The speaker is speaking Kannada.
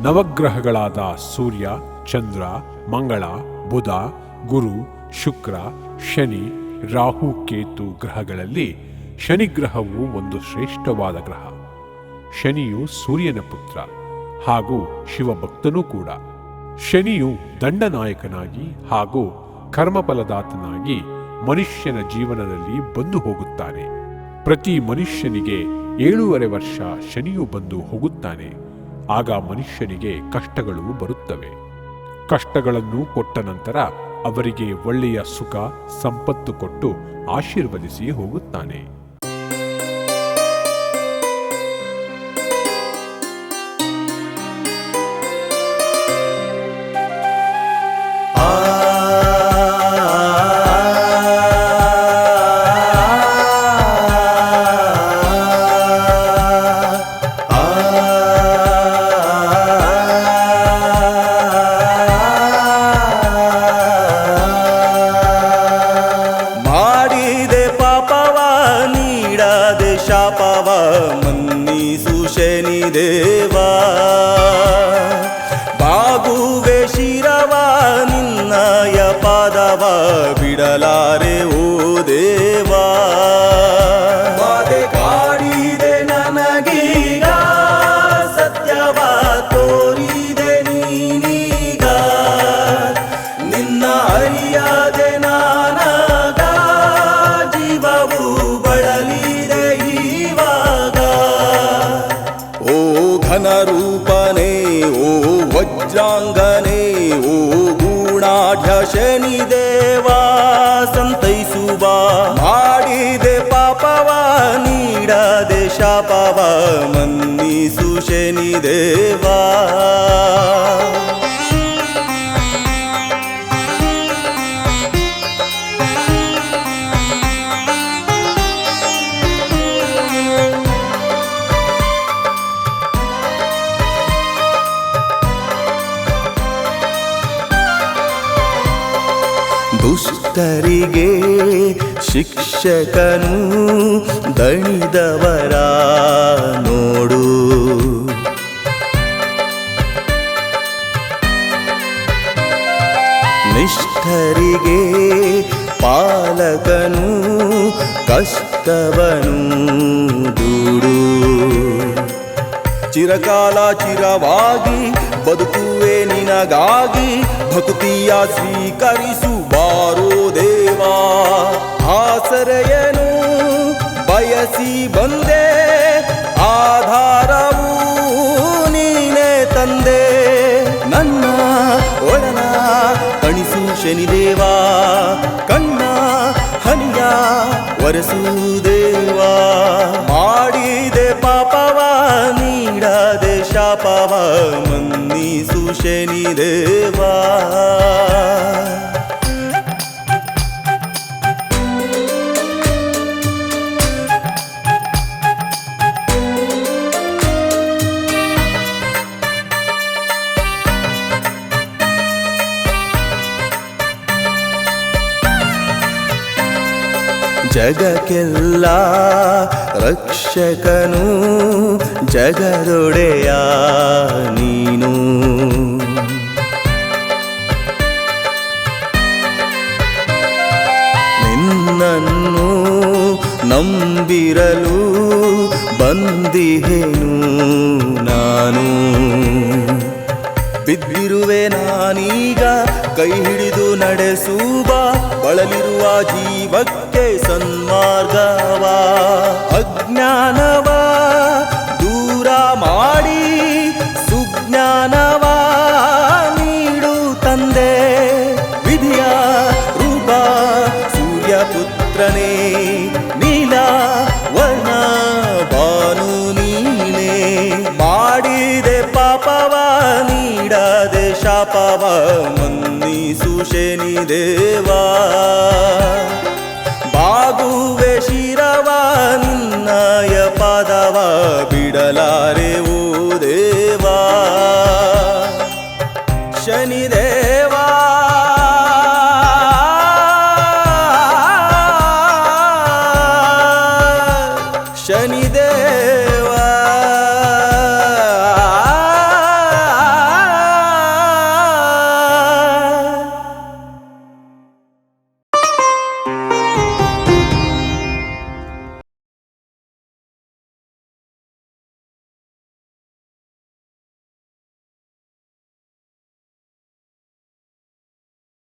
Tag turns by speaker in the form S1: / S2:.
S1: ನವಗ್ರಹಗಳಾದ ಸೂರ್ಯ, ಚಂದ್ರ, ಮಂಗಳ, ಬುಧ, ಗುರು, ಶುಕ್ರ, ಶನಿ, ರಾಹು, ಕೇತು ಗ್ರಹಗಳಲ್ಲಿ ಶನಿಗ್ರಹವು ಒಂದು ಶ್ರೇಷ್ಠವಾದ ಗ್ರಹ. ಶನಿಯು ಸೂರ್ಯನ ಪುತ್ರ ಹಾಗೂ ಶಿವಭಕ್ತನೂ ಕೂಡ. ಶನಿಯು ದಂಡನಾಯಕನಾಗಿ ಹಾಗೂ ಕರ್ಮಫಲದಾತನಾಗಿ ಮನುಷ್ಯನ ಜೀವನದಲ್ಲಿ ಬಂದು ಹೋಗುತ್ತಾನೆ. ಪ್ರತಿ ಮನುಷ್ಯನಿಗೆ 7.5 ವರ್ಷ ಶನಿಯು ಬಂದು ಹೋಗುತ್ತಾನೆ. ಆಗ ಮನುಷ್ಯನಿಗೆ ಕಷ್ಟಗಳು ಬರುತ್ತವೆ. ಕಷ್ಟಗಳನ್ನು ಕೊಟ್ಟ ನಂತರ ಅವರಿಗೆ ಒಳ್ಳೆಯ ಸುಖ ಸಂಪತ್ತು ಕೊಟ್ಟು ಆಶೀರ್ವದಿಸಿ ಹೋಗುತ್ತಾನೆ.
S2: ಶಾಪವ ಮನ್ನಿಸು ಶನಿದೇವಾ, ಬಾಗುವೆ ಶಿರವ ನಿನ್ನಯ ಪಾದವ ಬಿಡಲಾರೆ ಓ ದೇವಾ. ಬಾಧೆ ಕಾಡಿದೆ ನನಗೀಗ, ಸತ್ಯವ ತೋರಿದೆ ನೀನೀಗ, ನಿನ್ನ ಅರಿಯದೆ ನಾನಾಗ ಜೀವವು ಬಳಲಿದೆ ಇವಾಗ. ಓ ಘನರೂಪನೇ, ಓ ವಜ್ರಾಂಗನೇ, ಓ ಗೂಢಾಢ್ಯ ಶನಿದೇವಾ, ಸಂತೈಸುವ ಮಾಡಿದೆ ಪಾಪವ ನೀಡದೆ ಶಾಪವ ಮನ್ನಿಸು ಶನಿದೇವಾ. ದುಷ್ಟರಿಗೆ ಶಿಕ್ಷಕನು ದಣಿದವರ ನೋಡು, ನಿಷ್ಠರಿಗೆ ಪಾಲಕನು ಕಷ್ಟವನು ದೂಡು. ಚಿರಕಾಲ ಚಿರವಾಗಿ ಬದುಕುವೆ ನಿನಗಾಗಿ, ಭಕ್ತಿಯ ಸ್ವೀಕರಿಸು ಬಾರೋ ದೇವಾ. ಆಸರೆಯನು ಬಯಸಿ ಬಂದೆ, ಆಧಾರವೂ ನೀನೇ ತಂದೆ. ನನ್ನ ಒಡನ ಕಣಿಸು ಶನಿದೇವಾ, ಕಣ್ಣ ಹನಿಯ ಒರೆಸು ದೇವಾ. ಮಾಡಿದೆ ಪಾಪವ ನೀಡದೆ ಶಾಪವ ಮನ್ನಿಸು ಶನಿದೇವಾ. ಜಗಕ್ಕೆಲ್ಲ ರಕ್ಷಕನು ಜಗದೊಡೆಯ ನೀನು, ನಿನ್ನನ್ನು ನಂಬಿರಲು ಬಂದಿಹೆನು ನಾನು. ಬಿದ್ದಿರುವೆ ನಾನೀಗ ಕೈ ಹಿಡಿದು ನಡೆಸುವ, ಬಳಲಿರುವ ಜೀವಕ್ಕೆ ಸನ್ಮಾರ್ಗವ. ಅಜ್ಞಾನವ ದೂರ ಮಾಡಿ ಸುಜ್ಞಾನವ ನೀಡು ತಂದೆ. ವಿಧಿಯ ರೂಪ ಸೂರ್ಯಪುತ್ರನೇ, ನೀಲ ವರ್ಣ ಭಾನು ನೀನೇ. ಮಾಡಿದೆ ಪಾಪವ ನೀಡದೆ ಶಾಪವ ಮನ್ನಿಸು ಶನಿದೇವಾ. ಬಾಗುವೆ ಶಿರವ ನಿನ್ನಯ ಪಾದವ ಬಿಡಲಾರೆ ಓ ದೇವಾ. ಶನಿದೇವ